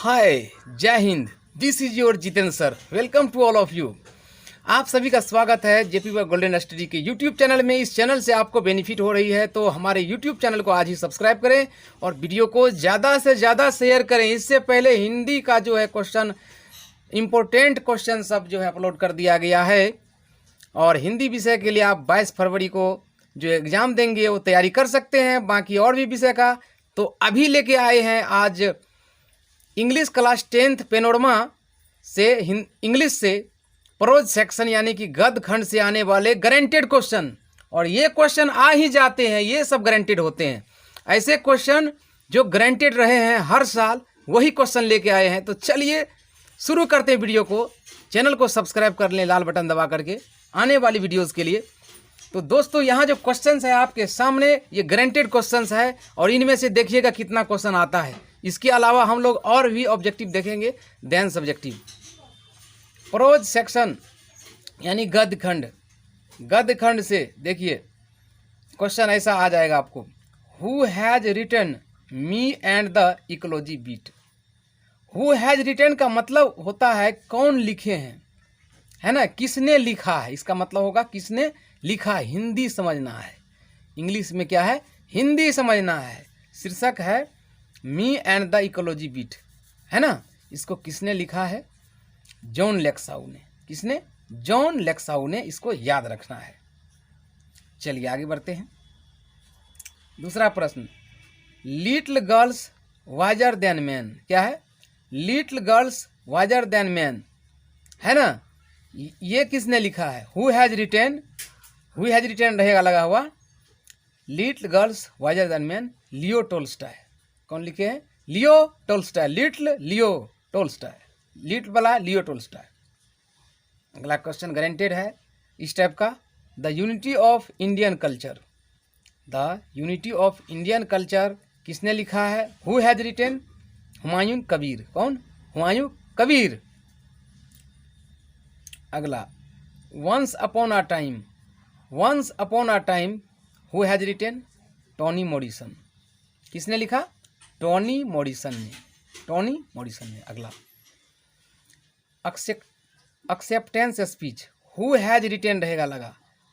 हाय, जय हिंद। This is your Jitendra sir. Welcome to all of you. आप सभी का स्वागत है जेपी गोल्डन स्टडी के यूट्यूब चैनल में। इस चैनल से आपको बेनिफिट हो रही है तो हमारे यूट्यूब चैनल को आज ही सब्सक्राइब करें और वीडियो को ज़्यादा से ज़्यादा शेयर करें। इससे पहले हिंदी का जो है क्वेश्चन, इम्पोर्टेंट क्वेश्चन सब जो है अपलोड कर दिया गया है और हिंदी विषय के लिए आप 22 फरवरी को जो एग्ज़ाम देंगे वो तैयारी कर सकते हैं। बाकी और भी विषय का तो अभी लेके आए हैं आज इंग्लिश क्लास 10th पेनोरमा से इंग्लिश से प्रोज सेक्शन यानी कि गद्य खंड से आने वाले गारंटेड क्वेश्चन। और ये क्वेश्चन आ ही जाते हैं, ये सब गारंटेड होते हैं। ऐसे क्वेश्चन जो गारंटेड रहे हैं हर साल, वही क्वेश्चन लेके आए हैं। तो चलिए शुरू करते हैं वीडियो को। चैनल को सब्सक्राइब कर लें लाल बटन दबा करके आने वाली वीडियोज़ के लिए। तो दोस्तों यहाँ जो क्वेश्चंस है आपके सामने, ये गारंटेड क्वेश्चंस है और इनमें से देखिएगा कितना क्वेश्चन आता है। इसके अलावा हम लोग और भी ऑब्जेक्टिव देखेंगे देन सब्जेक्टिव। प्रोज सेक्शन यानी गद्य खंड, गद्य खंड से देखिए क्वेश्चन ऐसा आ जाएगा आपको, who has written me and the ecology beat. Who has written का मतलब होता है कौन लिखे हैं, है ना, किसने लिखा है, इसका मतलब होगा किसने लिखा है। हिंदी समझना है, इंग्लिश में क्या है, हिंदी समझना है। शीर्षक है me and the ecology beat, है ना। इसको किसने लिखा है, जॉन लेक्साउ ने। किसने, जॉन लेक्साउ ने। इसको याद रखना है। चलिए आगे बढ़ते हैं। दूसरा प्रश्न, little girls visor then man. क्या है, little girls visor then man, है ना। ये किसने लिखा है, who has retain, who has written रहेगा लगा हुआ। Little girls visor then man, लियो टोल्स्टॉय। कौन लिखे हैं, लियो टोल्स्टॉय। लिटिल लियो टोल्स्टॉय, लिटिल वाला लियो टोल्स्टॉय। अगला क्वेश्चन गारंटेड है इस टाइप का, the unity of Indian culture. The unity of Indian culture किसने लिखा है, who has written, Humayun Kabir. कौन, हुमायूं कबीर। अगला, once upon a time, once upon a time who has written, Toni Morrison. किसने लिखा, टोनी मॉरिसन ने, टोनी मॉरिसन ने। अगला, acceptance speech, who has written रहेगा लगा।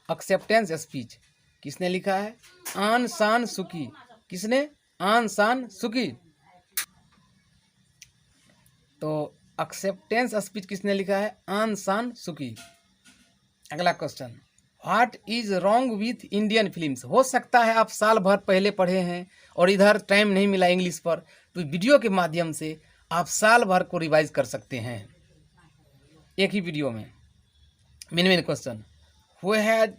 एक्सेप्टेंस स्पीच किसने लिखा है, आन सान सुकी। किसने, आन सान सुकी। तो एक्सेप्टेंस स्पीच किसने लिखा है, आन सान सुकी। अगला question, what is wrong with Indian films. हो सकता है आप साल भर पहले पढ़े हैं और इधर टाइम नहीं मिला इंग्लिश पर, तो वीडियो के माध्यम से आप साल भर को रिवाइज कर सकते हैं एक ही वीडियो में। मेन क्वेश्चन, हु हैज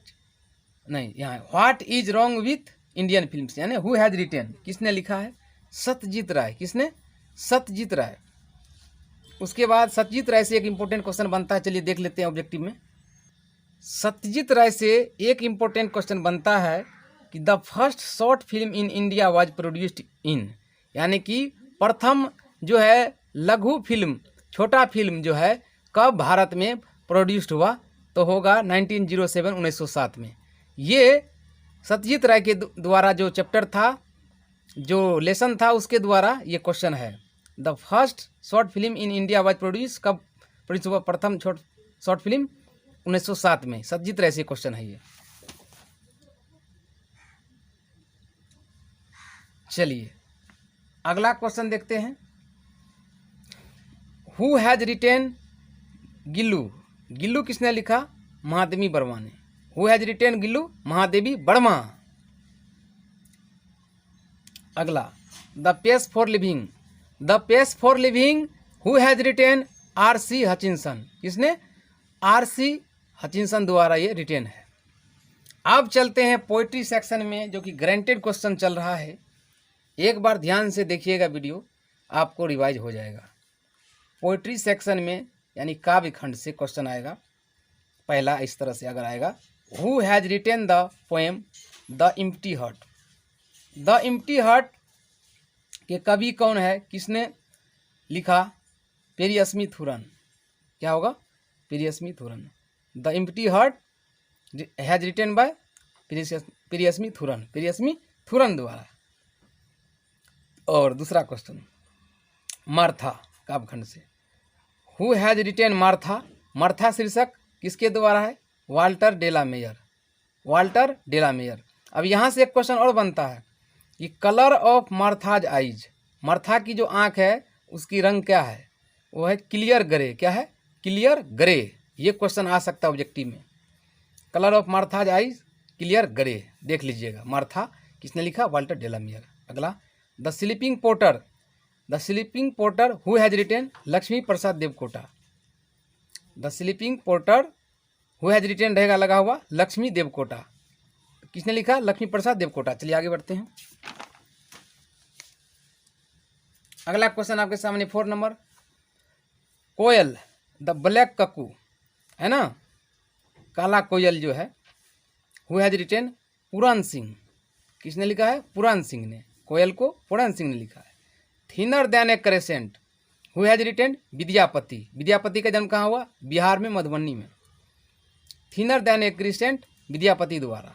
नहीं, यहाँ what is wrong with Indian films यानी हु हैज रिटेन, किसने लिखा है, सत्यजीत राय। किसने, सत्यजीत राय। उसके बाद सत्यजीत राय से एक इंपॉर्टेंट क्वेश्चन बनता है, चलिए देख लेते हैं ऑब्जेक्टिव में। सत्यजीत राय से एक इम्पोर्टेंट क्वेश्चन बनता है कि the first short film in India was produced in, यानी कि प्रथम जो है लघु फिल्म, छोटा फिल्म जो है कब भारत में प्रोड्यूस्ड हुआ, तो होगा 1907, 1907 में। ये सत्यजीत राय के द्वारा जो चैप्टर था, जो लेसन था, उसके द्वारा ये क्वेश्चन है। The first short film in India was produce, कब प्रोड्यूस हुआ प्रथम शॉर्ट फिल्म, 1907 में। सत्यजीत राय से क्वेश्चन है ये। चलिए अगला क्वेश्चन देखते हैं, who has written Gillu. Gillu किसने लिखा, महादेवी वर्मा ने। Who has written Gillu, Mahadevi Verma. अगला, the pace for living. The pace for living who has written, R C. Hutchinson. किसने, आर.सी. हचिंसन द्वारा ये रिटेन है। अब चलते हैं पोइट्री सेक्शन में, जो कि गारंटेड क्वेश्चन चल रहा है। एक बार ध्यान से देखिएगा वीडियो, आपको रिवाइज हो जाएगा। पोइट्री सेक्शन में यानी काव्य खंड से क्वेश्चन आएगा। पहला इस तरह से अगर आएगा, who has retain the poem the empty heart. The empty heart के कवि कौन है, किसने लिखा, पेरियस्मी थुरन। क्या होगा, Periasamy Thooran. The empty heart has written by Periasamy Thooran, Periasamy Thooran द्वारा। और दूसरा क्वेश्चन, मार्था। काव्यखंड से। Who has written Martha, Martha शीर्षक किसके द्वारा है? Walter de la Mare, Walter de la Mare. अब यहाँ से एक क्वेश्चन और बनता है कि colour of Martha's eyes, Martha की जो आँख है उसकी रंग क्या है? वो है क्लियर ग्रे। क्या है? Clear grey. ये क्वेश्चन आ सकता है ऑब्जेक्टिव में। Colour of Martha's eyes clear grey, देख लीजिएगा। मार्था किसने लिखा? वाल्टर डेलामेयर। अगला, the sleeping porter, the sleeping porter who has retain? Lakshmi Prasad Devkota. The sleeping porter who has retain रहेगा लगा हुआ लक्ष्मी देवकोटा। किसने लिखा? लक्ष्मी प्रसाद देवकोटा। चलिए आगे बढ़ते हैं। अगला क्वेश्चन आपके सामने 4 number, Koel the black cuckoo, है ना, काला कोयल जो है, who has written? Puran Singh. किसने लिखा है? पुराण सिंह ने। कोयल को पुराण सिंह ने लिखा है। Thinner than a crescent, who has retain? Vidyapati. Vidyapati का जन्म कहाँ हुआ? बिहार में, मधुबनी में। Thinner than a crescent Vidyapati द्वारा।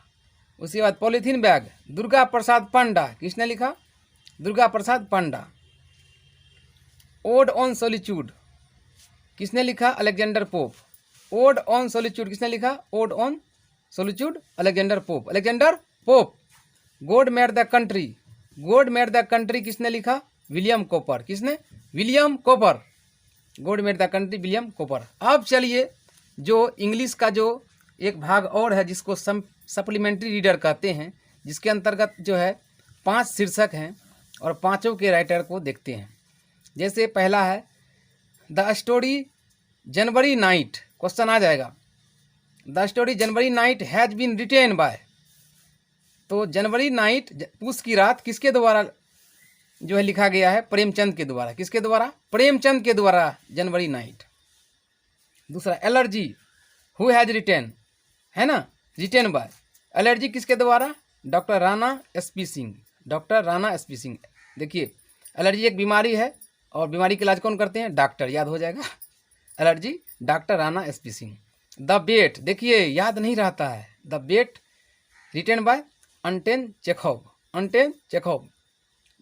उसके बाद पॉलीथीन बैग, दुर्गा प्रसाद पांडा। किसने लिखा? दुर्गा प्रसाद पांडा। ओड ऑन सोलिट्यूड किसने लिखा? Alexander pope. Odd on solitude किसने लिखा? Odd on solitude Alexander pope, Alexander pope. God made the country, God made the country किसने लिखा? William copper. किसने? William copper. God made the country William copper. अब चलिए जो इंग्लिश का जो एक भाग और है जिसको सप्लीमेंट्री रीडर कहते हैं, जिसके अंतर्गत जो है 5 शीर्षक हैं और पांचों के राइटर को देखते हैं। जैसे पहला है the story January night, question आ जाएगा the story January night has been written by. तो जनवरी नाइट, पूस की रात, किसके द्वारा जो है लिखा गया है? प्रेमचंद के द्वारा। किसके द्वारा? प्रेमचंद के द्वारा जनवरी नाइट। दूसरा एलर्जी, हु हैज रिटेन, है ना, रिटेन बाय। एलर्जी किसके द्वारा? Doctor Rana SP Singh, doctor Rana SP Singh. देखिए एलर्जी एक बीमारी है और बीमारी का इलाज कौन करते हैं? डॉक्टर, याद हो जाएगा। Allergy doctor Rana SP Singh. The bet, देखिए याद नहीं रहता है। The bet written by Anton Chekhov, Anton Chekhov.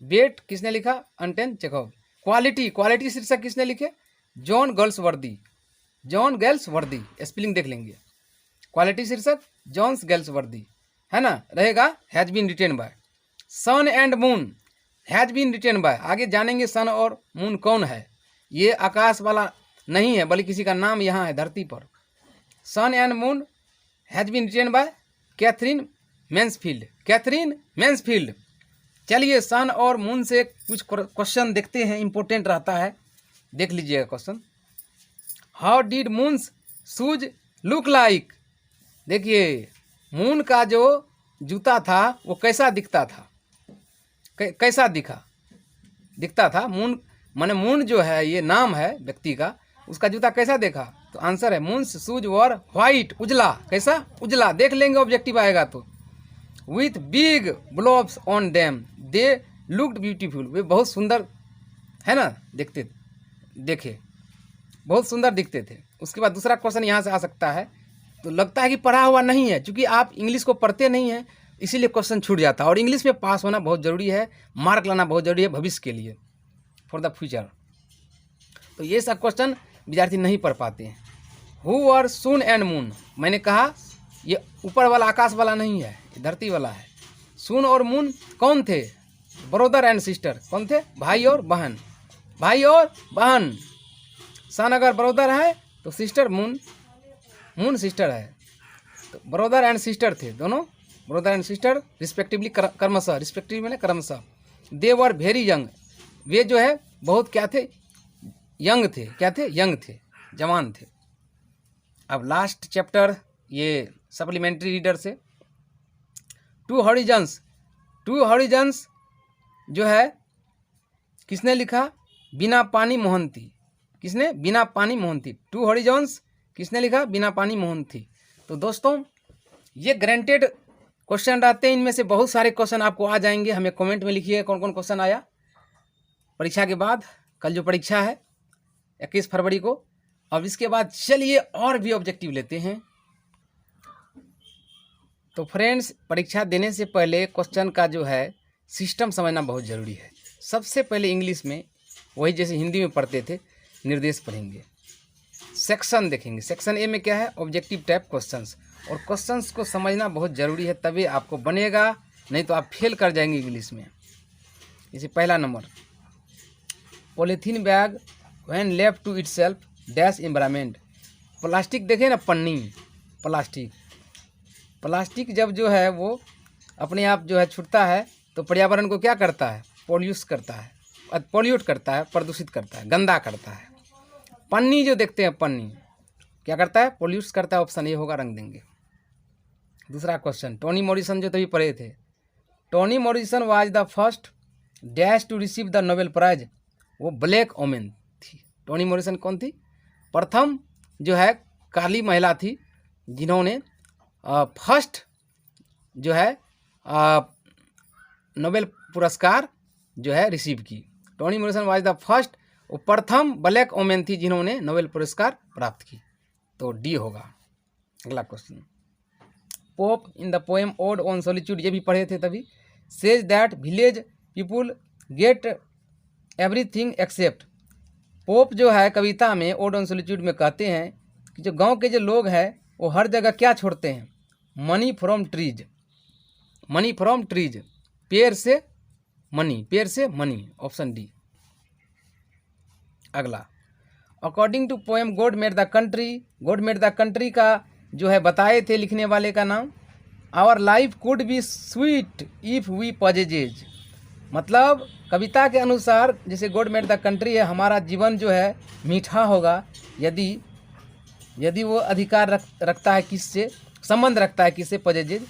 Bet किसने लिखा? Anton Chekhov. क्वालिटी, क्वालिटी शीर्षक किसने लिखे? John Galsworthy, John Galsworthy. Spelling देख लेंगे। क्वालिटी शीर्षक जॉन्स गेल्सवर्दी, है ना, रहेगा has been written by. Sun and moon has been written by. आगे जानेंगे सन और मून कौन है। ये आकाश वाला नहीं है बल्कि किसी का नाम यहाँ है धरती पर। Sun and moon has been written by Katherine Mansfield, Katherine Mansfield. चलिए सन और मून से कुछ क्वेश्चन देखते हैं, इंपॉर्टेंट रहता है, देख लीजिएगा question. How did moons shoes look like. देखिए मून का जो जूता था वो कैसा दिखता था? कैसा दिखता था? मून माने मून जो है ये नाम है व्यक्ति का, उसका जूता कैसा देखा? तो आंसर है मून्स शूज वर व्हाइट, उजला। कैसा? उजला। देख लेंगे ऑब्जेक्टिव आएगा तो। With big blobs on them they looked beautiful, वे बहुत सुंदर, है ना, देखे बहुत सुंदर दिखते थे। उसके बाद दूसरा क्वेश्चन यहाँ से आ सकता है, तो लगता है कि पढ़ा हुआ नहीं है, क्योंकि आप इंग्लिश को पढ़ते नहीं हैं इसीलिए क्वेश्चन छूट जाता है। और इंग्लिश में पास होना बहुत ज़रूरी है, मार्क लाना बहुत ज़रूरी है भविष्य के लिए, फॉर द फ्यूचर। तो ये सब क्वेश्चन विद्यार्थी नहीं पढ़ पाते हैं। Who are sun and moon, मैंने कहा ये ऊपर वाला आकाश वाला नहीं है, ये धरती वाला है। सन और मून कौन थे? Brother and sister. कौन थे? भाई और बहन, भाई और बहन। सन अगर ब्रदर है तो सिस्टर मून, मून सिस्टर है। तो ब्रदर एंड सिस्टर थे दोनों, ब्रदर एंड सिस्टर रिस्पेक्टिवली, क्रमशः, रिस्पेक्टिवली मैंने क्रमशः। दे वर वेरी यंग, वे जो है बहुत क्या थे? यंग थे। क्या थे? यंग थे, जवान थे। अब लास्ट चैप्टर ये सप्लीमेंट्री रीडर से, टू हॉरिजन्स, टू हॉरिजन्स जो है किसने लिखा? बिना पानी मोहंती। किसने? बिना पानी मोहंती। टू हॉरिजन्स किसने लिखा? बिना पानी मोहंती। तो दोस्तों ये ग्रांटेड क्वेश्चन रहते हैं, इनमें से बहुत सारे क्वेश्चन आपको आ जाएंगे। हमें कमेंट में लिखिए कौन कौन क्वेश्चन आया परीक्षा के बाद। कल जो परीक्षा है 21 फरवरी को। अब इसके बाद चलिए और भी ऑब्जेक्टिव लेते हैं। तो फ्रेंड्स परीक्षा देने से पहले क्वेश्चन का जो है सिस्टम समझना बहुत ज़रूरी है। सबसे पहले इंग्लिश में वही जैसे हिंदी में पढ़ते थे, निर्देश पढ़ेंगे। सेक्शन देखेंगे, सेक्शन ए में क्या है, ऑब्जेक्टिव टाइप क्वेश्चंस, और क्वेश्चंस को समझना बहुत ज़रूरी है, तभी आपको बनेगा, नहीं तो आप फेल कर जाएंगे इंग्लिश में। जैसे पहला number, polythene bag when left to itself dash environment. Plastic देखें ना, पन्नी, प्लास्टिक जब जो है वो अपने आप जो है छूटता है तो पर्यावरण को क्या करता है, पॉल्यूट करता है, प्रदूषित करता है, गंदा करता है। पन्नी जो देखते हैं, पन्नी क्या करता है, पॉल्यूट करता है। ऑप्शन ए होगा, रंग देंगे। दूसरा क्वेश्चन, टोनी मॉरिसन जो तभी पढ़े थे, Toni Morrison was the first dash to receive the Nobel prize. वो ब्लैक वोमेन थी। टोनी मॉरिसन कौन थी, प्रथम जो है काली महिला थी जिन्होंने फर्स्ट जो है नोबेल पुरस्कार जो है रिसीव की। Tony Morrison was the first, वो प्रथम ब्लैक वोमेन थी जिन्होंने नोबेल पुरस्कार प्राप्त की, तो डी होगा। अगला question, pope in the poem odd on solitude, ये भी पढ़े थे तभी, says that village people get everything except. Pope जो है कविता में ओड ऑन सॉलिट्यूड में कहते हैं कि जो गांव के जो लोग हैं वो हर जगह क्या छोड़ते हैं, money from trees, money from trees, पेड़ से मनी, ऑप्शन डी। अगला, according to poem God made the country का जो है बताए थे लिखने वाले का नाम, our life could be sweet if we possesses. मतलब कविता के अनुसार जैसे गॉड मेड द कंट्री है, हमारा जीवन जो है मीठा होगा यदि वो अधिकार रखता है किससे, संबंध रखता है किससे, पॉजेजेज,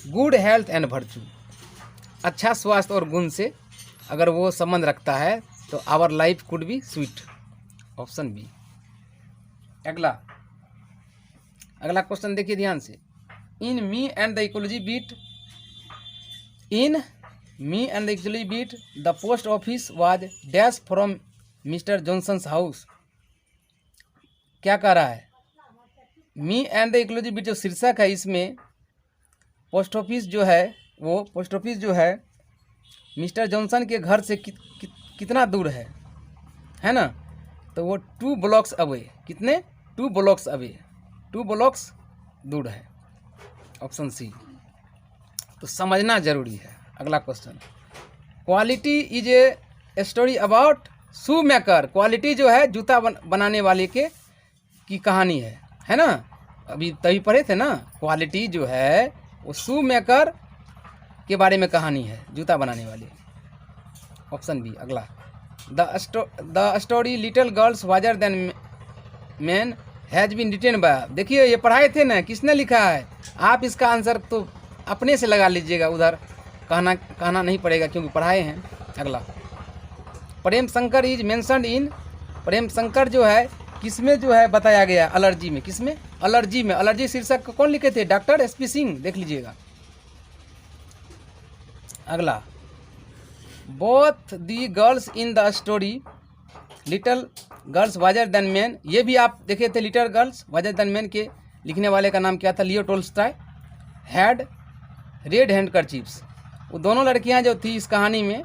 गुड हेल्थ एंड वर्च्यू, अच्छा स्वास्थ्य और गुण से अगर वो संबंध रखता है तो our life could be sweet, option B. अगला क्वेश्चन देखिए ध्यान से, in me and the ecology beat the post office was dash from mister Johnson's house. क्या कह रहा है, me and the ecology beat जो शीर्षक है इसमें पोस्ट ऑफिस जो है मिस्टर जॉनसन के घर से कितना दूर है ना, तो वो 2 ब्लॉक्स अवे, कितने, 2 ब्लॉक्स अवे, 2 ब्लॉक्स दूर है, ऑप्शन सी। तो समझना जरूरी है। अगला question, quality is a story about shoe maker. Quality जो है जूता बनाने वाले की कहानी है ना, अभी तभी पढ़े थे ना, क्वालिटी जो है वो शू मेकर के बारे में कहानी है, जूता बनाने वाले, ऑप्शन बी। अगला, the story little girls wiser than man has been written by. देखिए ये पढ़ाए थे ना, किसने लिखा है, आप इसका आंसर तो अपने से लगा लीजिएगा, उधर कहना नहीं पड़ेगा क्योंकि पढ़ाए हैं। अगला, Prem Shankar is mentioned in, Prem Shankar जो है किसमें जो है बताया गया, एलर्जी में, किसमें, एलर्जी शीर्षक को कौन लिखे थे, डॉक्टर एसपी सिंह, देख लीजिएगा। अगला, both the girls in the story little girls wiser than man, ये भी आप देखे थे, little girls wiser than man के लिखने वाले का नाम क्या था, Leo Tolstoy, had red handkerchiefs. वो दोनों लड़कियां जो थी इस कहानी में,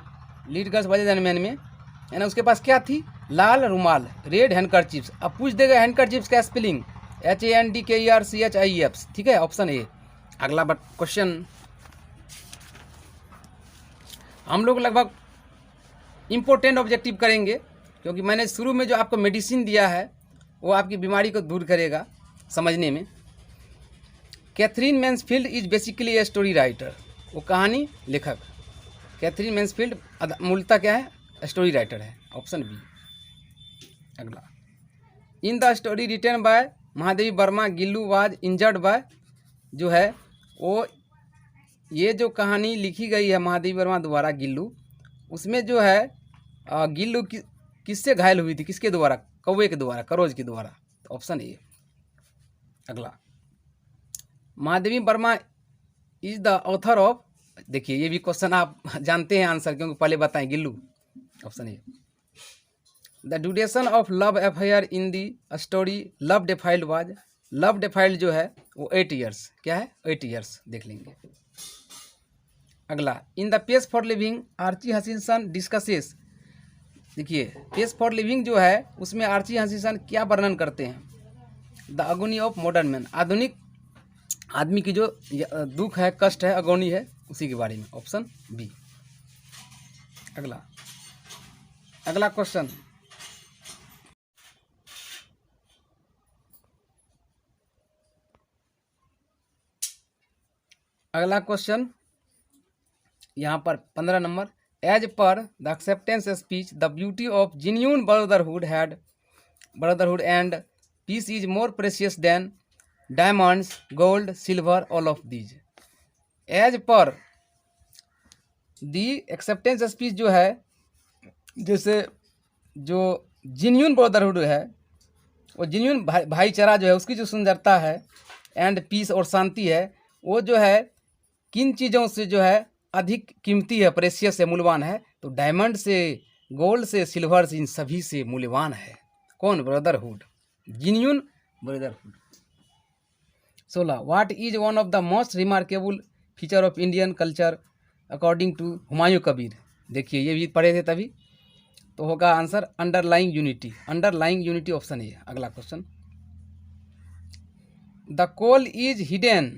little girls wiser than man में, है ना, उसके पास क्या थी, लाल रुमाल, रेड हैंडकरचीफ्स। अब पूछ देगा हैंडकरचीफ्स का स्पेलिंग, HANDKERCHIEFs, ठीक है, ऑप्शन ए। अगला क्वेश्चन, हम लोग लगभग इम्पोर्टेंट ऑब्जेक्टिव करेंगे क्योंकि मैंने शुरू में जो आपको मेडिसिन दिया है वो आपकी बीमारी को दूर करेगा समझने में। Katherine Mansfield is basically a story writer, वो कहानी लेखक, कैथरीन मैन्सफील्ड मूलतः क्या है, स्टोरी राइटर है, ऑप्शन बी। अगला, in the story written by Mahadevi Verma Gillu was injured by, जो है वो ये जो कहानी लिखी गई है महादेवी वर्मा द्वारा गिल्लू, उसमें जो है गिल्लू किससे घायल हुई थी, किसके द्वारा, कौवे के द्वारा, करोज के द्वारा, तो ऑप्शन ए। अगला, Mahadevi Verma is the author of, देखिए ये भी क्वेश्चन आप जानते हैं आंसर क्योंकि पहले बताएं, Gillu, option A. The duration of love affair in the story love defiled was, love defiled जो है वो 8 ईयर्स, क्या है, 8 ईयर्स, देख लेंगे। अगला, in the page for living Archie Hutchinson discusses देखिए पेस फॉर लिविंग जो है उसमें आर्ची हंसिसन क्या वर्णन करते हैं? The agony of modern man, आधुनिक आदमी की जो दुख है, कष्ट है, अगोनी है, उसी के बारे में। Option B. अगला क्वेश्चन, यहाँ पर 15 number, as per the acceptance speech the beauty of genuine brotherhood and peace is more precious than diamonds, gold, silver, all of these. As per the acceptance speech जो है, जैसे जो genuine brotherhood है, वो genuine भाईचारा जो है, उसकी जो सुंदरता है, एंड पीस और शांति है, वो जो है किन चीज़ों से जो है अधिक कीमती है, प्रेशियस है, मूल्यवान है? तो डायमंड से, गोल्ड से, सिल्वर से, इन सभी से मूल्यवान है। कौन? Brotherhood, genuine brotherhood. 16, what is one of the most remarkable feature of Indian culture according to Humayun Kabir? देखिए ये भी पढ़े थे तभी, तो होगा answer underlying unity. Underlying unity option A. अगला question, the koel is hidden,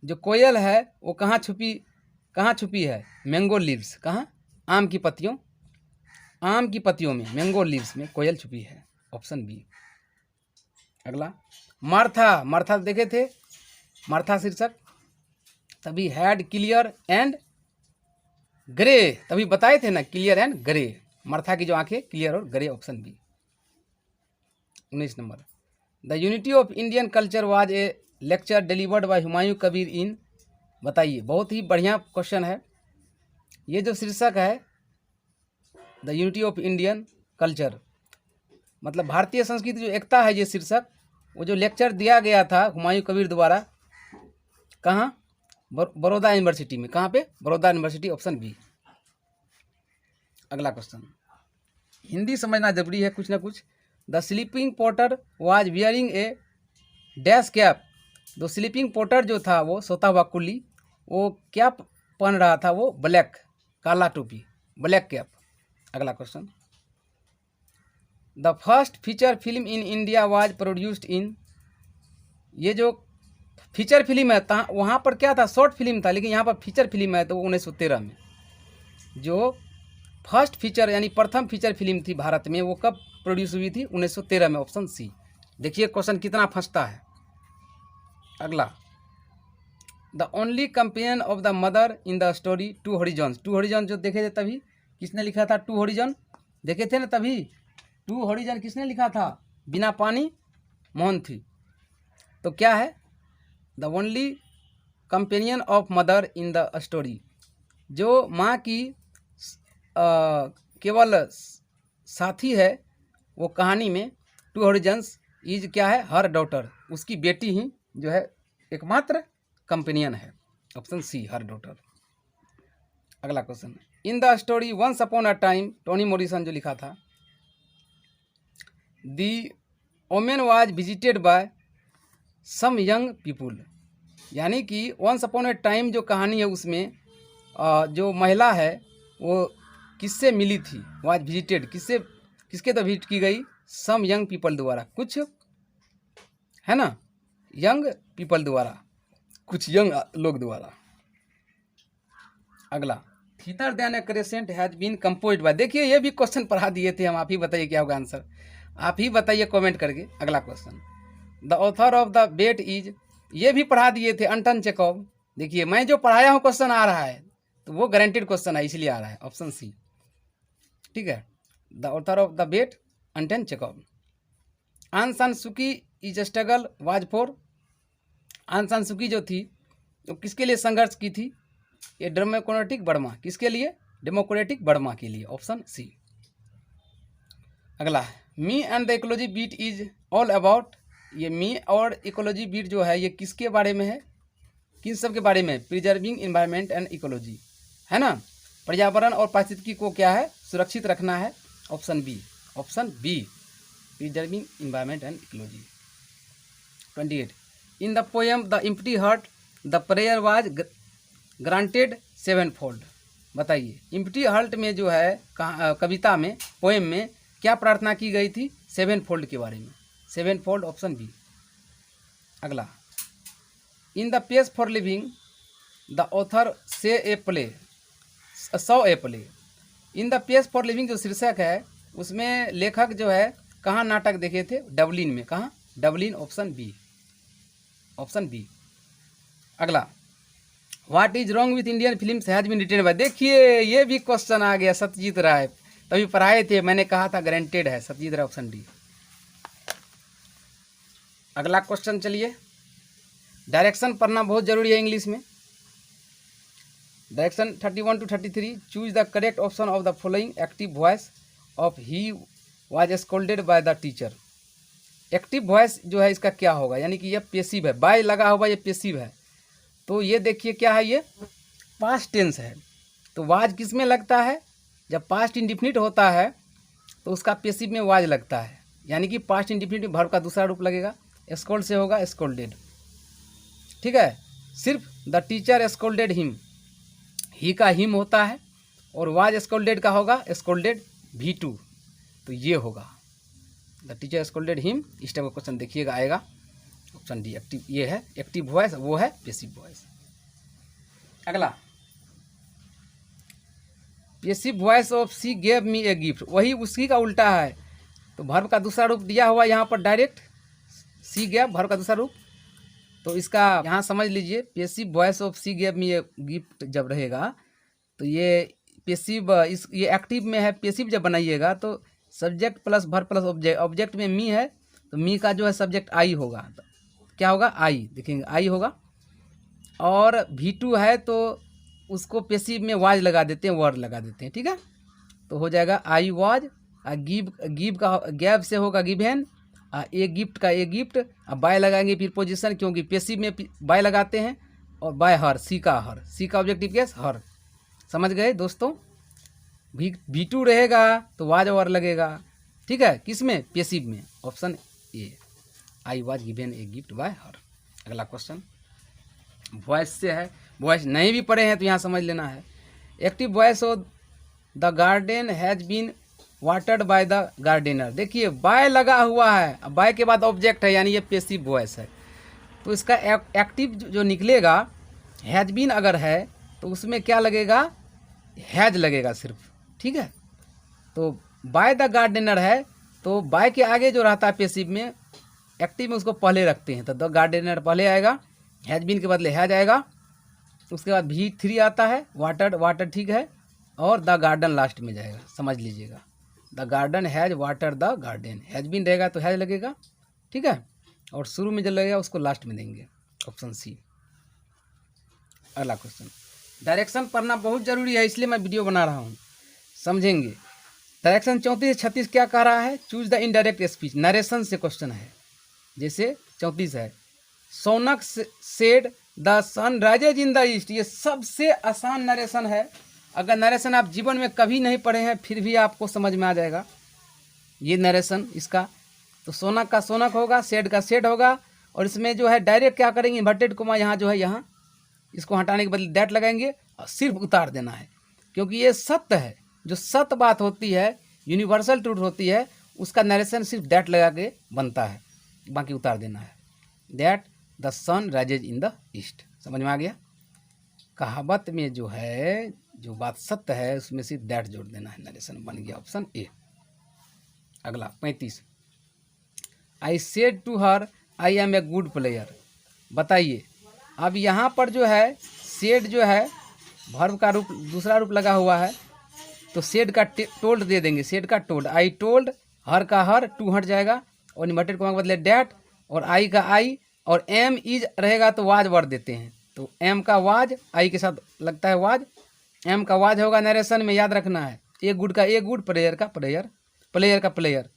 जो कोयल है वो कहाँ छुपी है? Mango leaves. कहाँ? आम की पत्तियों में, मैंगो लीव्स में कोयल छुपी है। Option B. अगला, मार्था देखे थे, मार्था शीर्षक, तभी हैड, क्लियर एंड ग्रे, तभी बताए थे ना, क्लियर एंड ग्रे। मार्था की जो आंखें क्लियर और grey. Option B. 19 number, the unity of Indian culture was a lecture delivered by Humayun Kabir in, बताइए। बहुत ही बढ़िया क्वेश्चन है। ये जो शीर्षक है the unity of Indian culture, मतलब भारतीय संस्कृति जो एकता है, ये शीर्षक, वो जो लेक्चर दिया गया था हुमायूं कबीर द्वारा, कहाँ? बड़ौदा यूनिवर्सिटी में। कहाँ पे? बड़ौदा यूनिवर्सिटी। Option B. अगला क्वेश्चन, हिंदी समझना जरूरी है कुछ ना कुछ। The sleeping porter was wearing a dash cap, तो स्लीपिंग पोर्टर जो था, वो सोता हुआ कुली, वो क्या पहन रहा था? वो ब्लैक, काला टोपी, ब्लैक कैप। अगला question, the first feature film in India was produced in, ये जो फीचर फिल्म है वहाँ पर क्या था? शॉर्ट फिल्म था, लेकिन यहाँ पर फीचर फिल्म है, तो 1913 में जो फर्स्ट फीचर यानी प्रथम फीचर फिल्म थी भारत में, वो कब प्रोड्यूस हुई थी? 1913 में। Option C. देखिए क्वेश्चन कितना फंसता है। अगला, the only companion of the mother in the story two horizons, two horizon जो देखे थे तभी, किसने लिखा था? टू हॉरिजॉन देखे थे ना तभी, टू हॉरिजॉन किसने लिखा था? बिना पानी मोहन थी। तो क्या है? The only companion of mother in the story, जो माँ की केवल साथी है वो कहानी में। टू हॉरिजॉन्स इज क्या है? हर डॉटर, उसकी बेटी ही जो है एकमात्र कंपेनियन है। Option C, her daughter. अगला question, in the story once upon a time, Toni Morrison जो लिखा था, the woman was visited by some young people, यानी कि वंस अपॉन ए टाइम जो कहानी है उसमें जो महिला है वो किससे मिली थी? वाज विजिटेड, किसके तो विजिट की गई? सम यंग पीपल द्वारा, कुछ है ना, यंग पीपल द्वारा, कुछ यंग लोग द्वारा। अगला, thinner than a crescent has been composed by, देखिए ये भी क्वेश्चन पढ़ा दिए थे हम, आप ही बताइए क्या होगा आंसर, आप ही बताइए कमेंट करके। अगला question, the author of the bet is, ये भी पढ़ा दिए थे, एंटन चेखोव। देखिए मैं जो पढ़ाया हूँ क्वेश्चन आ रहा है, तो वो गारंटेड क्वेश्चन है, इसलिए आ रहा है। ऑप्शन सी, ठीक है। The author of the bet, Anton Chekhov. Aung San Suu Kyi is struggle was for, Aung San सूकी जो थी तो किसके लिए संघर्ष की थी? ये डेमोक्रेटिक बर्मा, किसके लिए? डेमोक्रेटिक बर्मा के लिए। Option C. अगला, me and the ecology beat is all about, ये मी और इकोलॉजी बीट जो है ये किसके बारे में है? किन सब के बारे में? प्रिजर्विंग एनवायरनमेंट एंड इकोलॉजी, है ना, पर्यावरण और पारिस्थितिकी को क्या है? सुरक्षित रखना है। Option B, option B, preserving environment and ecology. 28, in the poem the empty heart the prayer was granted sevenfold, बताइए इम्प्टी हर्ट में जो है कविता में, पोएम में क्या प्रार्थना की गई थी? 7 फोल्ड के बारे में। 7 फोल्ड, ऑप्शन बी। अगला, in the page for living the author saw a play, saw a play. In the page for living जो शीर्षक है उसमें लेखक जो है कहाँ नाटक देखे थे? डबलिन में। कहाँ? Dublin, option B. Option B. अगला, what is wrong with Indian films has been written by. देखिए ये भी क्वेश्चन आ गया, सत्यजीत राय तभी पढ़ाए थे, मैंने कहा था गारंटेड है सत्यजीत राय, ऑप्शन डी। अगला क्वेश्चन चलिए, डायरेक्शन पढ़ना बहुत जरूरी है इंग्लिश में। Direction 31 to 33, choose the correct option of the following active voice of he was scolded by the teacher. Active voice जो है इसका क्या होगा, यानी कि ये पेसिव है, बाय लगा हुआ ये पेसिव है, तो ये देखिए क्या है, ये पास्ट टेंस है। तो वाज किस में लगता है? जब पास्ट इंडिफिनिट होता है तो उसका पेसिव में वाज लगता है, यानी कि पास्ट इंडिफिनिट वर्ब का दूसरा रूप लगेगा, स्कोल्ड से होगा स्कोल्डेड। ठीक है, सिर्फ द टीचर स्कोल्डेड हिम, ही का हिम होता है, और वाज स्कोल्डेड का होगा स्कोल्डेड V2, तो ये होगा द टीचर स्कोल्डेड हिम। इस टाइप का क्वेश्चन देखिएगा आएगा, ऑप्शन डी एक्टिव, ये है एक्टिव वॉइस, वो है पेसिव वॉइस। अगला, passive voice of C gave me a gift, वही उसी का उल्टा है, तो वर्ब का दूसरा रूप दिया हुआ यहाँ पर डायरेक्ट, सी गेव वर्ब का दूसरा रूप, तो इसका यहाँ समझ लीजिए passive voice of C gave me a gift जब रहेगा तो ये पेसिव, इस ये एक्टिव में है, पेसिव जब बनाइएगा तो subject plus verb plus object, object में मी है तो मी का जो है सब्जेक्ट आई होगा, तो क्या होगा? आई, देखेंगे आई होगा, और V2 है तो उसको पेसिव में वाज लगा देते हैं, वर्ड लगा देते हैं, ठीक है, तो हो जाएगा आई वाज, गिव, गिव का गैब से होगा गिवेन, ए गिफ्ट का ए गिफ्ट, अब बाय लगाएंगे फिर पोजीशन, क्योंकि पेसिव में बाय लगाते हैं, और बाय हर, सी का हर, सी का ऑब्जेक्टिव केस हर। समझ गए दोस्तों? V2 रहेगा तो वाज और लगेगा, ठीक है, किस में? पेसिव में, option A, I was given a gift bye हर। अगला क्वेश्चन वॉइस से है, वॉइस नहीं भी पढ़े हैं तो यहाँ समझ लेना है। Active voice of the garden has been watered by the gardener, देखिए बाय लगा हुआ है, बाय के बाद ऑब्जेक्ट है, यानी ये पेसिव वॉइस है, तो इसका एक्टिव जो निकलेगा, हैज बीन अगर है तो उसमें क्या लगेगा? हैज लगेगा सिर्फ, ठीक है, तो बाय द गार्डनर है तो बाय के आगे जो रहता है पेसिव में, एक्टिव में उसको पहले रखते हैं, तो द गार्डनर पहले आएगा, हैज बीन के बदले हैज आएगा, उसके बाद V3 आता है, वाटर्ड, वाटर ठीक है, और द गार्डन लास्ट में जाएगा, समझ लीजिएगा, the garden has water the garden, has been रहेगा तो हैज लगेगा, ठीक है, और शुरू में जो लगेगा उसको लास्ट में देंगे, ऑप्शन सी। अगला क्वेश्चन, डायरेक्शन पढ़ना बहुत जरूरी है, इसलिए मैं वीडियो बना रहा हूँ, समझेंगे। डायरेक्शन 34-36 क्या कह रहा है? Choose the indirect speech, narration से क्वेश्चन है, जैसे 34 है, Shaunak said the sun rises in the east, ये सबसे आसान नरेशन है, अगर नरेशन आप जीवन में कभी नहीं पढ़े हैं फिर भी आपको समझ में आ जाएगा ये नरेशन इसका। तो सोनक का सोनक होगा, सेड का सेड होगा, और इसमें जो है डायरेक्ट क्या करेंगे, इन्वर्टेड कोमा यहाँ जो है, यहाँ इसको हटाने के बदले दैट लगाएंगे और सिर्फ उतार देना है, क्योंकि ये सत्य है, जो सत्य बात होती है, यूनिवर्सल ट्रूथ होती है, उसका नरेशन सिर्फ दैट लगा के बनता है, बाकी उतार देना है, that the sun rises in the east. समझ में आ गया? कहावत में जो है, जो बात सत्य है उसमें सिर्फ दैट जोड़ देना है, नरेशन बन गया, ऑप्शन ए। अगला 35, I said to her I am a good player, बताइए अब यहाँ पर जो है सेड जो है वर्ब का रूप, दूसरा रूप लगा हुआ है, तो सेड का टोल्ड दे देंगे, सेड का टोल्ड, आई टोल्ड, हर का हर, टू हट जाएगा, और इन्वर्टेड कोमा के बदले डैट, और आई का आई, और एम इज रहेगा तो वाज वर्ड देते हैं, तो एम का वाज, आई के साथ लगता है वाज, एम का वाज होगा नरेशन में, याद रखना है, ए गुड का ए गुड, प्लेयर का प्लेयर, प्लेयर का प्लेयर,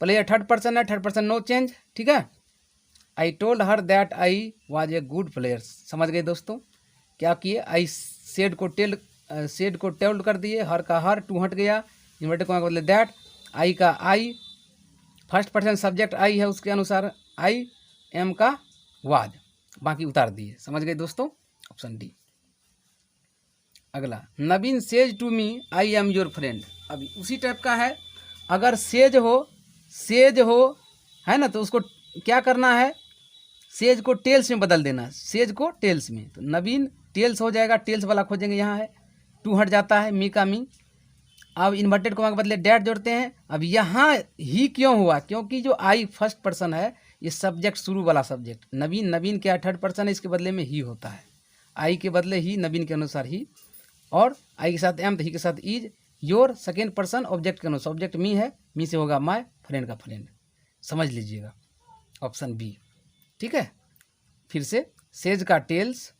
प्लेयर थर्ड पर्सन है, थर्ड पर्सन नो चेंज, ठीक है। I told her that I was a good player, समझ गए दोस्तों? क्या किए, आई सेड को टेल्ड, सेड को टेल्ड कर दिए, हर का हर, टू हट गया, इन्वर्टेड कोमा के बदले दैट, आई का आई, फर्स्ट पर्सन सब्जेक्ट आई है उसके अनुसार आई, एम का वाज, बाकी उतार दिए, समझ गए दोस्तों? Option D. अगला, Naveen says to me I am your friend. अभी उसी टाइप का है, अगर सेज हो है ना, तो उसको क्या करना है, सेज को टेल्स में बदल देना, सेज को टेल्स में। तो नवीन टेल्स हो जाएगा, टेल्स वाला खोजेंगे, यहाँ है टू हट जाता है, मी का मी। अब इन्वर्टेड कोमा के बदले डैट जोड़ते हैं। अब यहाँ ही क्यों हुआ, क्योंकि जो आई फर्स्ट पर्सन है, ये सब्जेक्ट शुरू वाला सब्जेक्ट, नवीन क्या थर्ड पर्सन है, इसके बदले में ही होता है। आई के बदले ही, नवीन के अनुसार ही, और आई के साथ एम तो ही के साथ is, your second person object के अनुसार, ऑब्जेक्ट मी है, मी से होगा माय, फ्रेंड का फ्रेंड, समझ लीजिएगा ऑप्शन बी। ठीक है, फिर से सेज का टेल्स,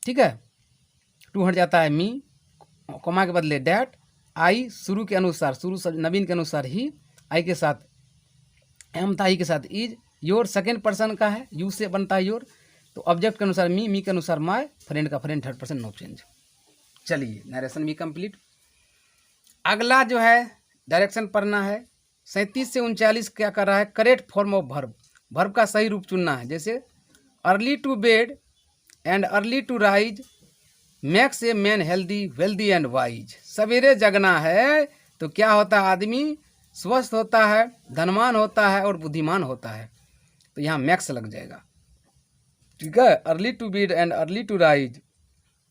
ठीक है, टू हट जाता है मी, कोमा के बदले डैट, आई शुरू के अनुसार, नवीन के अनुसार ही, आई के साथ एम था, ही के साथ इज, योर सेकेंड पर्सन का है, यू से बनता है योर, तो ऑब्जेक्ट के अनुसार मी के अनुसार माय, फ्रेंड का friend third person, no change. चलिए नरेशन भी कंप्लीट। अगला जो है डायरेक्शन पढ़ना है। 37 से 39 क्या कर रहा है, करेक्ट फॉर्म ऑफ वर्ब का सही रूप चुनना है। जैसे early to bed and early to rise makes a man healthy wealthy and wise. सवेरे जगना है तो क्या होता है, आदमी स्वस्थ होता है, धनवान होता है और बुद्धिमान होता है। तो यहाँ मैक्स लग जाएगा। ठीक है, early to bed and early to rise